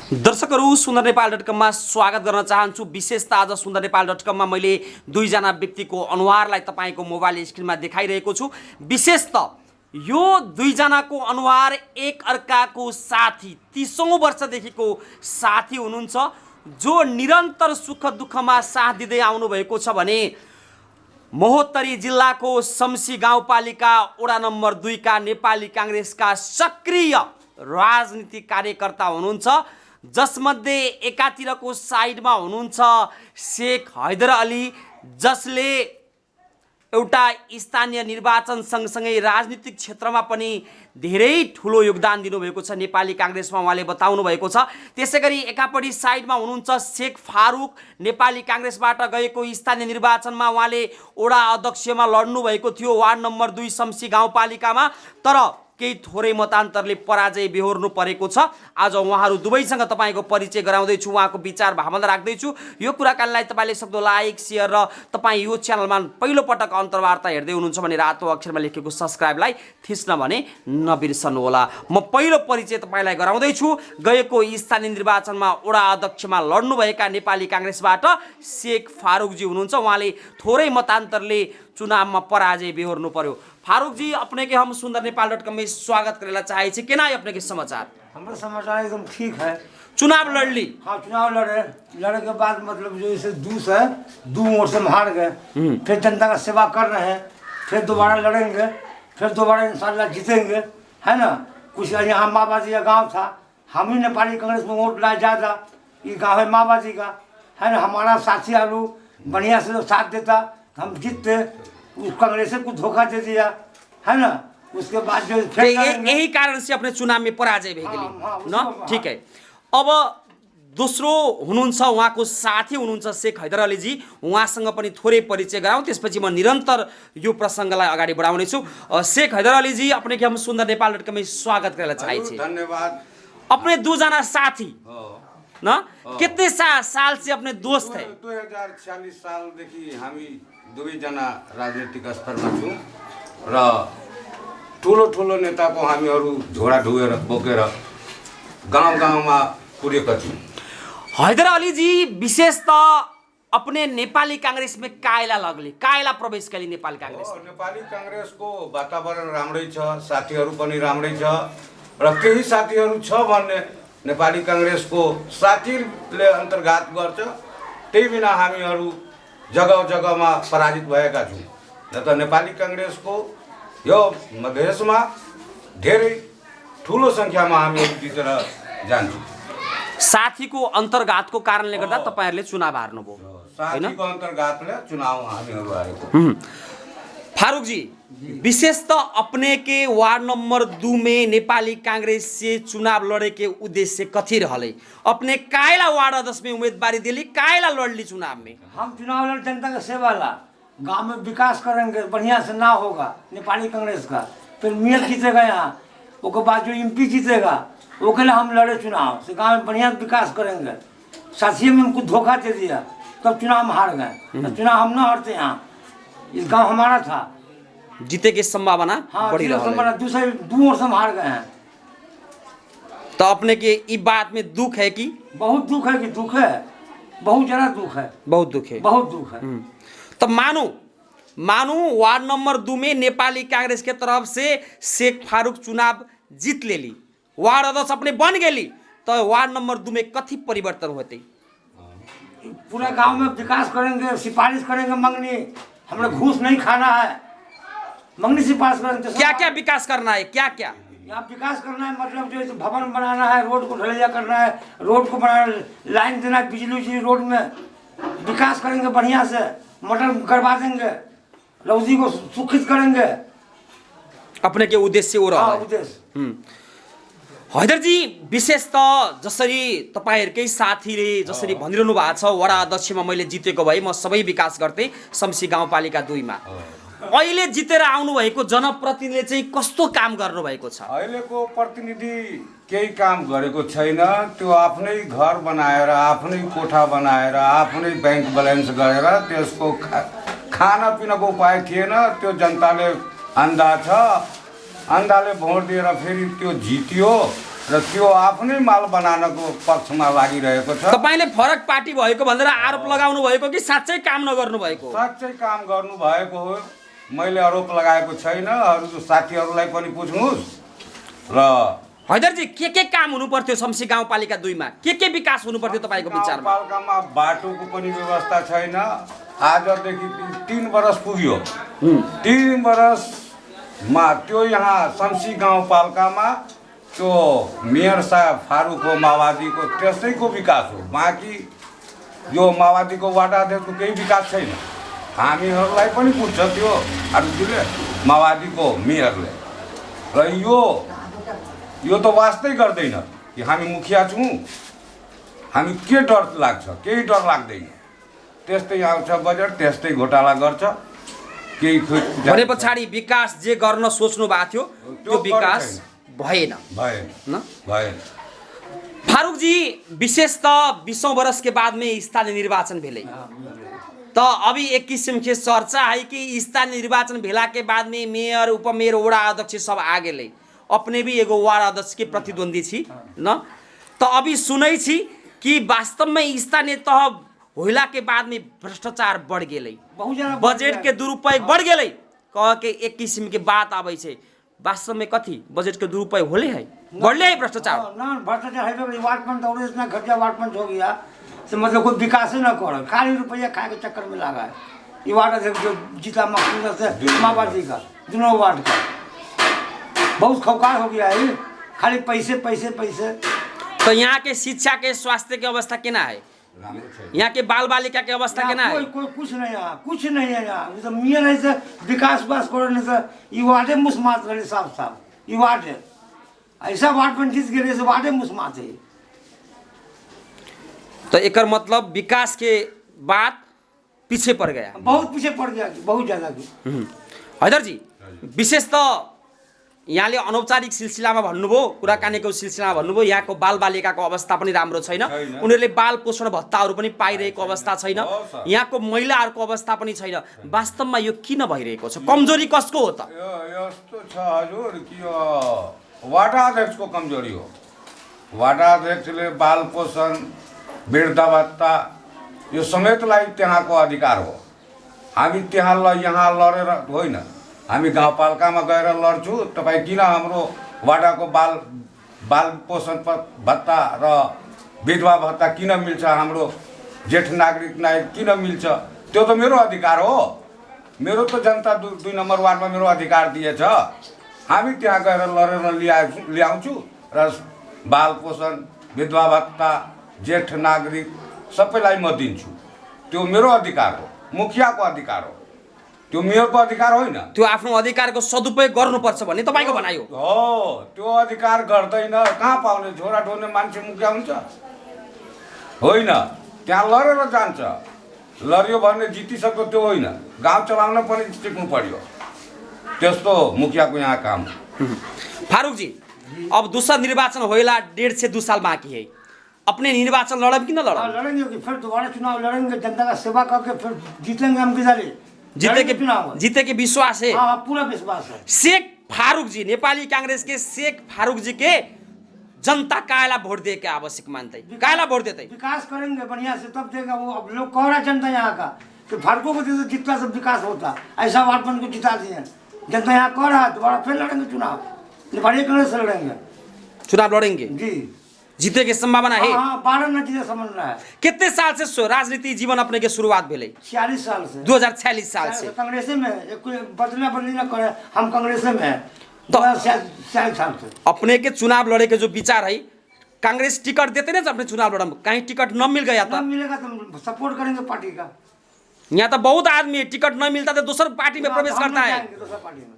दर्शकहरू सुन्दरनेपाल.com मा स्वागत गर्न चाहन्छु। विशेषतः आज सुन्दरनेपाल.com मा मैले दुईजना व्यक्तिको अनुहारलाई तपाईको मोबाइल स्क्रिनमा देखाइरहेको छु। विशेषतः यो दुईजनाको अनुहार एक अर्काको साथी 30औं वर्षदेखिको साथी हुनुहुन्छ, जो निरन्तर सुख दुःखमा साथ दिँदै आउनु भएको छ भने महोत्तरी जिल्लाको शम्सी गाउँपालिका वडा नम्बर 2 का नेपाली कांग्रेसका सक्रिय राजनीतिक कार्यकर्ता हुनुहुन्छ, जसमध्ये एकातिरको साइडमा हुनुहुन्छ शेख हैदर अली, जसले एउटा स्थानीय निर्वाचन सँगसँगै राजनीतिक क्षेत्रमा पनि धेरै ठुलो योगदान दिनुभएको छ नेपाली कांग्रेसमा, उहाँले बताउनु भएको छ। त्यसैगरी एकापट्टि साइडमा हुनुहुन्छ शेख फारुक, नेपाली कांग्रेसबाट गएको स्थानीय निर्वाचनमा उहाँले वडा अध्यक्षमा लड्नु भएको थियो वार्ड नम्बर 2 शम्सी गाउँपालिकामा, तर केही थोरै मतान्तरले पराजय बेहोर्नु परेको छ। आज उहाँहरू दुवैसँग तपाईको परिचय गराउँदैछु, उहाँको विचार भावना राख्दैछु। यो कुराकानीलाई तपाईले सक्दो लाइक शेयर र तपाई यो च्यानलमा पहिलो पटक अन्तर्वार्ता हेर्दै हुनुहुन्छ भने रातो अक्षरमा लेखेको सब्स्क्राइबलाई थिच्न भने नबिर्सनु होला। म पहिलो परिचय तपाईलाई गराउँदैछु। गएको स्थानीय निर्वाचनमा वडा अध्यक्षमा लड्नुभएका नेपाली कांग्रेसबाट शेख फारुकजी हुनुहुन्छ। उहाँले थोरै मतान्तरले चुनावमा पराजय बेहोर्नु पर्यो। फारूक जी, अपने के हम सुन्दरनेपाल.com में स्वागत करेला चाहे छे। केना है अपने के समाचार? हमारा समाचार एकदम ठीक है। चुनाव लड़ ली? हाँ, चुनाव लड़े के बाद मतलब जो इसे दूस है, 2 वोट से हार गए, फिर जनता का सेवा कर रहे हैं, फिर दोबारा लड़ेंगे, फिर दोबारा इंशाल्लाह जीतेंगे, है ना। कुछ यहाँ माबाजी का गाँव था, हम ही नेपाली कांग्रेस में वोट लाए ज़्यादा, ये गाँव है माबाजी का, है ना। हमारा साथी आलू बढ़िया से साथ देता, हम जीतते, उस कांग्रेस को धोखा दे दिया, है ना। उसके बाद जो यही कारण से अपने चुनाव में पराजय भए गेली न। ठीक है। अब दोस्रो हुनुहुन्छ उहाँको साथी हुनुहुन्छ शेख हैदर अली जी, उहाँसँग पनि थोरै परिचय गराउँ, त्यसपछि म निरन्तर यो प्रसंगलाई अगाडि बढाउने छु। शेख हैदर अली जी, अपने के हम सुन्दरनेपाल.com में स्वागत करेला चाहे छी। धन्यवाद। अपने दो जना साथी न, कितने साल से अपने दोस्त है? 2046 सालदेखि हामी दुवैजना राजनीतिक स्तरमा छौँ र ठुलो ठुलो नेताको हामीहरू झोडा ढुगेर बोकेर गाउँ गाउँमा पुगेका छौँ। हैदर अली जी, विशेषतः अपने नेपाली कांग्रेस में कायला लगले, कायला प्रवेश कली नेपाली कांग्रेस में? नेपाली कांग्रेसको वातावरण राम्रै छ, साथीहरू पनि राम्रै छ र केही साथीहरू छ भन्ने नेपाली कांग्रेसको साथीले अन्तर्घात गर्छ, त्यही बिना हामीहरू जग्गा जग्गामा पराजित भएका छौँ। न त नेपाली कांग्रेसको यो मधेसमा धेरै ठुलो संख्यामा हामीहरू जितेर जान्छौँ। साथीको अन्तर्घातको कारणले गर्दा तपाईहरुले चुनाव हार्नुभयो, हैन? साथीको अन्तर्घातले चुनाव हामीहरू हारेको। फारूक जी, विशेषतः अपने के वार्ड नंबर 2 में नेपाली कांग्रेस से चुनाव लड़े के उद्देश्य कथी रहले? अपने कायला वार्ड अध्यक्ष में उम्मीदवारी दिली, कायला लड़ली चुनाव में? हम चुनाव लड़ जनता का सेवा ला, गांव में विकास करेंगे, बढ़िया से ना होगा नेपाली कांग्रेस का, फिर मेयर जीतेगा यहाँ, उसके बाद जो MP जीतेगा उसके लिए हम लड़े चुनाव से, गाँव में बढ़िया विकास करेंगे। साथी में हमको धोखा दे दिया, तब चुनाव में हार गए। तो चुनाव हम ना हारते, यहाँ इस गांव हमारा था, जीते की संभावना बढ़ी रहा है। दूसरे 2 वर्ष हम हार गए हैं। तो अपने के इस बात में दुख है कि? बहुत दुख है कि दुख है, बहुत ज़्यादा दुख है, बहुत दुख है, बहुत दुख है। तो मानो वार्ड नंबर 2 में नेपाली कांग्रेस के तरफ से शेख फारूक चुनाव जीत ले ली, वार्ड अध्यक्ष अपने बन गेली, तो वार्ड नंबर 2 में कथी परिवर्तन होते? पूरा गांव में विकास करेंगे, सिफारिश करेंगे, मंगनी, हमने घूस नहीं खाना है, मंगनी सिफारिश करेंगे। क्या क्या विकास करना है? क्या क्या यहाँ विकास करना है? मतलब जो भवन बनाना है, रोड को ढलैया करना है, रोड को बनाना, लाइन देना है, बिजली रोड में विकास करेंगे, बढ़िया से मोटर करवा देंगे, रौदी को सुखित करेंगे। अपने के उद्देश्य हो रहा है? उद्देश्य। हैदर जी, विशेषतः जसरी तपाईहरुकै साथीले जसरी भनिरहनु भएको छ, वडा अध्यक्षमा मैले जितेको भए म सबै विकास गर्थे शम्सी गाउँपालिका 2 मा, अहिले जितेर आउनु भएको जनप्रतिनिधिले चाहिँ कस्तो काम गर्नु भएको छ? अहिलेको प्रतिनिधि केही काम गरेको छैन, त्यो आफ्नै घर बनाएर, आफ्नै कोठा बनाएर, आफ्नै बैंक ब्यालेन्स गरेर त्यसको खाना पिनाको उपाय थिएन, त्यो जनताले अन्धा छ, अन्धाले भोट दिएर फेरि त्यो जित्यो, र त्यो आफ्नै माल बनानको पक्षमा लागिरहेको छ। तपाईले फरक पार्टी भएको भनेर आरोप लगाउनु भएको कि साँच्चै काम नगर्नु भएको? साँच्चै काम गर्नु भएको हो, मैले आरोप लगाएको छैन। अरू साथीहरूलाई पनि पुछ्नुहोस्। र हैदरजी के काम हुनु पर्थ्यो शमसी गाउँपालिका 2 मा? के विकास हुनु पर्थ्यो तपाईको विचारमा? गाउँपालिकामा बाटोको पनि व्यवस्था छैन। आजदेखि 3 वर्ष पुग्यो। 3 वर्षमा त्यो यहाँ शमसी गाउँपालिकामा त्यो मेयर साहब फारूक हो माओवादीको, त्यसैको विकास हो। बाँकी यो माओवादीको वार्ड अध्यक्षको केही विकास छैन। हामीहरूलाई पनि पुग्छ त्यो अरूले माओवादीको मेयरले। र यो त वास्तै गर्दैन कि हामी मुखिया छौँ, हामी के डर लाग्छ? केही डर लाग्दैन। त्यस्तै आउँछ बजेट, त्यस्तै घोटाला गर्छ। केही भने पछाडि विकास जे गर्न सोच्नु भएको थियो त्यो विकास भएन। भएन। फारूक जी, विशेष त 20 वर्ष के बाद में स्थानीय निर्वाचन भेले, तो अभी एक किस्म के चर्चा है कि स्थानीय निर्वाचन भेला के बाद में मेयर, उपमेयर, वडा अध्यक्ष सब आ गए। अपने भी एगो वार्ड अध्यक्ष के प्रतिद्वंदी छी न, तो अभी सुनै छी कि वास्तव में स्थानीय तह होला के बाद में भ्रष्टाचार बढ़ गए, बजेट के दुरुपयोग बढ़ गए। कह के एक किस्म के बात आवे छे। वास्तव में कथी बजट के दुरुपयोग होले है, बढ़ले है भ्रष्टाचार? ना भ्रष्टाचार है। वार्डमैन तो इतना खर्चा वार्डमैन हो गया से मतलब कोई विकास ही ना कर, खाली रुपया खाए के चक्कर में लगा है। ये वार्ड अध्यक्ष जो जीता मकसूद से माओवादी का दोनों वार्ड का बहुत खौकार हो गया है, खाली पैसे पैसे पैसे। तो यहाँ के शिक्षा के स्वास्थ्य के अवस्था केना है? यहाँ के बाल बालिका के अवस्था केना है? कोई कुछ नहीं है, कुछ नहीं है यहाँ। तो मियाँ नहीं से विकास बास करो नहीं से ये वार्डे मुस्मात रहे साफ ये वार्ड है। ऐसा वार्ड पर जीत गए से वार्डे मुस्मात है। तो एक मतलब विकास के बात पीछे पड़ गया, बहुत पीछे पड़ गया, बहुत ज्यादा। हैदर जी, विशेष तो यहाँले अनौपचारिक सिलसिलामा भन्नुभयो, कुराकानीको सिलसिलामा भन्नुभयो, यहाँको बालबालिकाको अवस्था पनि राम्रो छैन, उनीहरूले बाल पोषण भत्ताहरू पनि पाइरहेको अवस्था छैन, यहाँको महिलाहरूको अवस्था पनि छैन। वास्तवमा यो किन भइरहेको छ? कमजोरी कसको हो त? यस्तो छ हजुर कि वार्ड अध्यक्षको कमजोरी हो। वार्ड अध्यक्षले बाल पोषण, वृद्ध भत्ता यो समेतलाई त्यहाँको अधिकार हो। हामी त्यहाँ यहाँ लडेर होइन, हामी गाउँपालिकामा गएर लड्छु। तपाईँ किन हाम्रो वाडाको बाल पोषण भत्ता र विधवा भत्ता किन मिल्छ, हाम्रो जेठ नागरिकलाई किन मिल्छ? त्यो त मेरो अधिकार हो। मेरो त जनता 2 नम्बर वार्डमा मेरो अधिकार दिएछ। हामी त्यहाँ गएर लडेर ल्याउँछु र बाल पोषण, विधवा भत्ता, जेठ नागरिक सबैलाई म दिन्छु। त्यो मेरो अधिकार हो, मुखियाको अधिकार हो, त्यो मेयरको अधिकार होइन। त्यो आफ्नो अधिकारको सदुपयोग गर्नुपर्छ भन्ने तपाईको भनाइ हो? हो, त्यो अधिकार गर्दैन। कहाँ पाउने? झोरा ढोल्ने मान्छे मुखिया हुन्छ? होइन, त्यहाँ लडेर जान्छ। लड्यो भने जितिसक्यो त्यो होइन, गाउँ चलाउन पनि सिक्नु पर्यो। त्यस्तो मुखियाको यहाँ काम। फारूक जी, अब दूसरा निर्वाचन होला, 1.5 से 2 साल बाकी है। अपने निर्वाचन लड़ब कि न लड़ब? लड़ेंगे कि फिर दोबारा चुनाव लड़ेंगे, जनता का सेवा करके फिर जीतेंगे हम किधर? जीते के विश्वास है? हाँ, पूरा विश्वास है। शेख फारूक जी, नेपाली कांग्रेस के शेख फारूक जी के जनता कायला वोट दे के आवश्यक मानते, कायला वोट देते? विकास करेंगे बढ़िया से तब देगा वो। अब लोग कह रहा जनता यहाँ का कि फारूकों को तो जितना सब विकास होता, ऐसा वार्डमैन को जिता दिए। जनता यहाँ कह रहा है दोबारा फिर लड़ेंगे चुनाव, नेपाली कांग्रेस से लड़ेंगे चुनाव लड़ेंगे जी। जीते की संभावना है? हाँ, 12 नतीजे समझ रहा है। कितने साल से राजनीति जीवन अपने के शुरुआत भेले? 46 साल से। 2046 साल से कांग्रेस में बदला बदली न करे, हम कांग्रेस में है 46 साल से। अपने के चुनाव लड़े के जो विचार है, कांग्रेस टिकट देते ना अपने चुनाव लड़ा, कहीं टिकट न मिल गया था? न मिलेगा तो सपोर्ट करेंगे पार्टी का। यहाँ तो बहुत आदमी टिकट न मिलता तो दूसर पार्टी में प्रवेश करता है।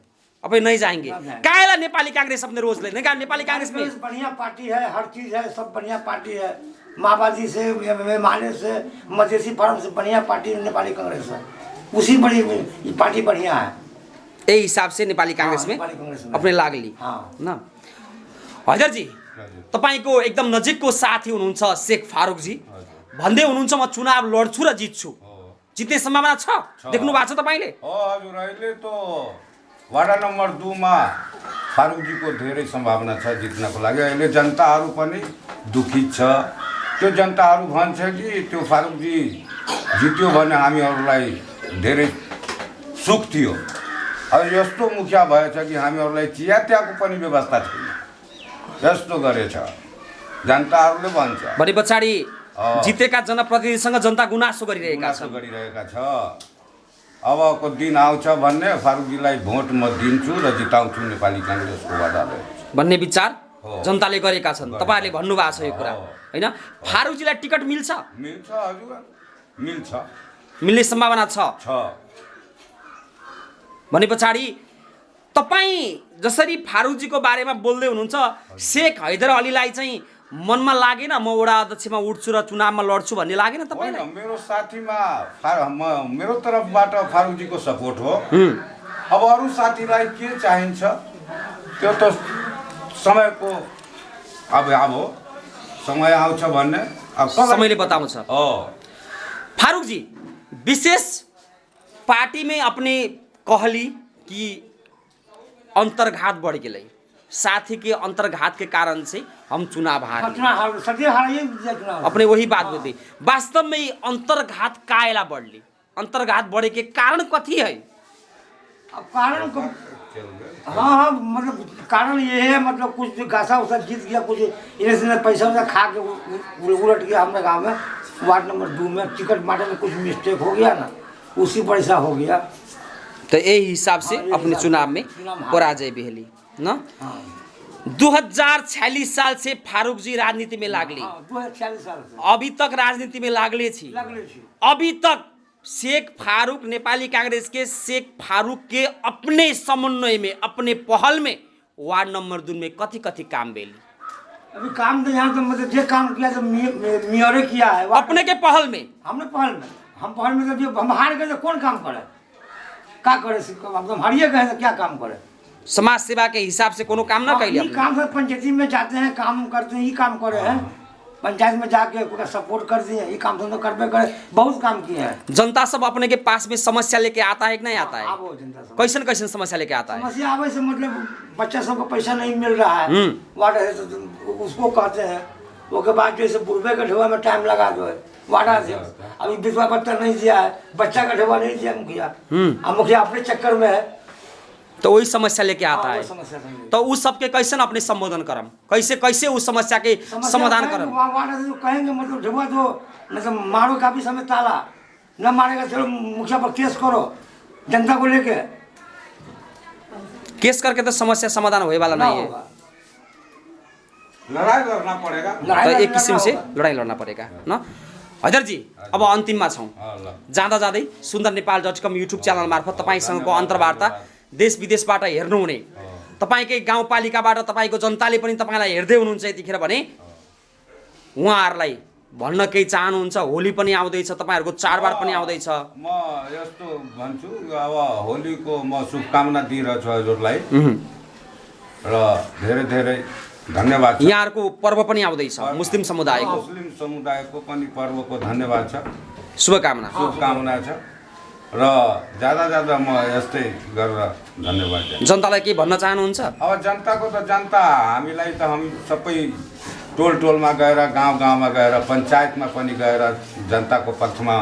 अब नहीं जाएंगे। कायला नेपाली कांग्रेस अपने रोज ले नेपाली कांग्रेस में बढ़िया पार्टी है, हर चीज है, सब बढ़िया पार्टी है। माओवादी से, मेहमाने से, मधेसी फार्म से बढ़िया पार्टी नेपाली कांग्रेस है। उसी बड़ी पार्टी बढ़िया है। यही हिसाब से नेपाली कांग्रेस में अपने लागली ना। हैदर जी, तपाईको एकदम नजिकको साथी हुनुहुन्छ शेख फारूक जी, भन्दै हुनुहुन्छ म चुनाव लड्छु र जित्छु। जित्ने सम्भावना छ? देख्नु भएको छ तपाईले? हजुर, अहिले त वार्ड नम्बर 2 मा फारूकजीको धेरै सम्भावना छ जित्नको लागि। अहिले जनताहरू पनि दुखित छ। त्यो जनताहरू भन्छ कि त्यो फारूकजी जित्यो भने हामीहरूलाई धेरै सुख थियो। अब यस्तो मुखिया भएछ कि हामीहरूलाई चियात्याको पनि व्यवस्था छैन, यस्तो गरेछ जनताहरूले भन्छ। भने पछाडि जितेका जनप्रतिनिधिसँग जनता गुनासो गरिरहेका छ। अबको दिन आउँछ भन्ने फारूकजीलाई भोट म दिन्छु र जिताउँछु नेपाली काङ्ग्रेसको वादाले भन्ने विचार जनताले गरेका छन्। तपाईँहरूले भन्नुभएको छ यो कुरा होइन? फारूकजीलाई टिकट मिल्छ? मिल्छ हजुर, मिल्छ, मिल्ने सम्भावना छ। भने पछाडि तपाईँ जसरी फारूकजीको बारेमा बोल्दै हुनुहुन्छ, शेख हैदर अलीलाई चाहिँ मनमा लागेन म वडा अध्यक्षमा उठ्छु र चुनावमा लड्छु भन्ने लागेन तपाईँलाई? मेरो साथीमा मेरो तर्फबाट फारूकजीको सपोर्ट हो। अब अरू साथीलाई के चाहिन्छ त्यो त समयको अब समय आउँछ भन्ने समयले बताउँछ। फारूक जी, विशेष पार्टी में अपने कहली कि अंतर्घात बढ़ गए, साथी के अंतर्घात के कारण से हम चुनाव हारे। अपने वही बात बोलते, वास्तव में ये अंतर्घात कायला बढ़ली, अंतर्घात बढ़े के कारण कथी है? अब कारण को हाँ मतलब कारण ये है, मतलब कुछ गासा उसा जीत गया, कुछ इन्हें पैसा वैसा खा के उलट गया। हमारे गांव में वार्ड नंबर 2 में टिकट बांटने में कुछ मिस्टेक हो गया ना, उसी पर ऐसा हो गया। तो यही हिसाब से अपने चुनाव में पराजय भी ना। 2046 साल से फारूक जी राजनीति में लागली। 2046 साल से अभी तक राजनीति में लागले छी। अभी तक शेख फारूक, नेपाली कांग्रेस के शेख फारूक के अपने समन्वय में, अपने पहल में वार्ड नंबर 2 में कथी कथी काम बेली? अभी काम तो यहाँ तो मतलब जो काम किया तो मेयरे किया है अपने के पहल में। हमने पहल में, हम पहल में तो जो हम हार गए तो कौन काम करे, क्या करे? हम हारिए गए तो क्या काम करे? समाज सेवा के हिसाब से कोनो काम ना कैले? काम से पंचायती में जाते हैं, काम करते हैं, ये काम करे हैं, पंचायत में जाके पूरा सपोर्ट कर दिए, ये काम तो करबे करे, बहुत काम किए हैं। जनता सब अपने के पास में समस्या लेके आता है कि नहीं आता है? कैसन कैसन समस्या लेके आता है? समस्या आवे से मतलब बच्चा सबको पैसा नहीं मिल रहा है, वार्ड है तो उसको कहते हैं, उसके बाद जैसे बुढ़वे का ढेवा में टाइम लगा दो है वार्डा से, अभी विधवा भत्ता नहीं दिया है, बच्चा का ढेवा नहीं दिया मुखिया, अब मुखिया अपने चक्कर में है, तो वही समस्या लेके आता है। तो उस सबके कैसे अपने संबोधन करम, कैसे कैसे उस समस्या के समाधान करम? कहेंगे मतलब ढेवा दो, मतलब मारो का भी समय ताला, न मारेगा चलो मुखिया पर केस करो, जनता को लेके केस करके तो समस्या समाधान होने वाला नहीं है, लड़ाई लड़ना पड़ेगा। तो एक किसिम से लड़ाई लड़ना पड़ेगा ना। हैदर जी, अब अंतिम में छौं, जाँदा जाँदै sundarnepal.com युट्युब च्यानल मार्फत तपाईसँगको अन्तर्वार्ता देश विदेशबाट हेर्नुहुने, तपाईकै गाउँपालिकाबाट तपाईको जनताले पनि तपाईलाई हेर्दै हुनुहुन्छ यतिखेर भने उहाँहरूलाई भन्न केही चाहनुहुन्छ? होली पनि आउँदैछ, तपाईहरुको चाडबाड पनि आउँदैछ। म यस्तो भन्छु, अब होलीको म शुभकामना दिइरहेछु हजुरलाई र धेरै धेरै धन्यवाद। यहाँहरुको पर्व पनि आउँदैछ, मुस्लिम समुदायको पनि पर्वको धन्यवाद छ, शुभकामना छ र ज्यादा म यस्तै गरेर धन्यवाद दिन्छु। जनतालाई के भन्न चाहनुहुन्छ? अब जनताको त जनता हामीलाई त हामी सबै टोलमा गएर, गाउँमा गएर, पञ्चायतमा पनि गएर जनताको पक्षमा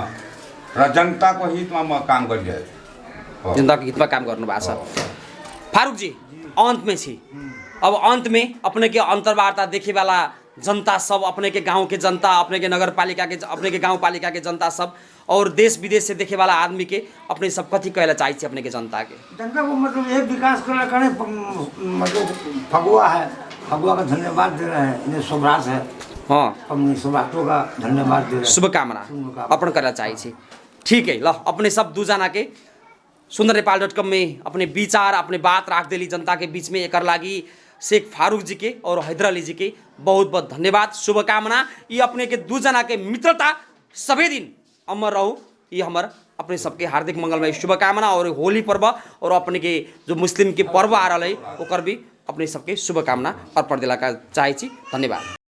र जनताको हितमा म काम गरिरहेछु। जनताको हितमा काम गर्नु भएको छ। फारूक जी, अंत में छी, अब अंत में अपने के अंतर्वार्ता देखे वाला जनता सब, अपने के गांव के जनता, अपने के नगर पालिका के, अपने के गांव पालिका के जनता सब और देश विदेश से देखे वाला आदमी के अपने सब कथी कहला चाहिए अपने के जनता के? जनता को मतलब एक विकास करे, मतलब फगुआ है, फगुआ का धन्यवाद दे रहे हैं, इन्हें शुभराज है, हाँ अपनी शुभरात्रों का धन्यवाद दे रहे हैं, शुभकामना अर्पण करना चाहिए। ठीक है, ल अपने सब दुजना के sundarnepal.com में अपने विचार, अपने बात राख देली जनता के बीच में। एक लागी शेख फारूक जी के और हैदर अली जी के बहुत बहुत धन्यवाद, शुभकामना। ये अपने के दुजना के मित्रता सभी दिन अमर रहो, ये हमार अपने सबके हार्दिक मंगलमय शुभकामना। और होली पर्व और अपने के जो मुस्लिम के पर्व आ रहा है ओकर भी अपने सबके शुभकामना अर्पण दिला का चाहिए। धन्यवाद।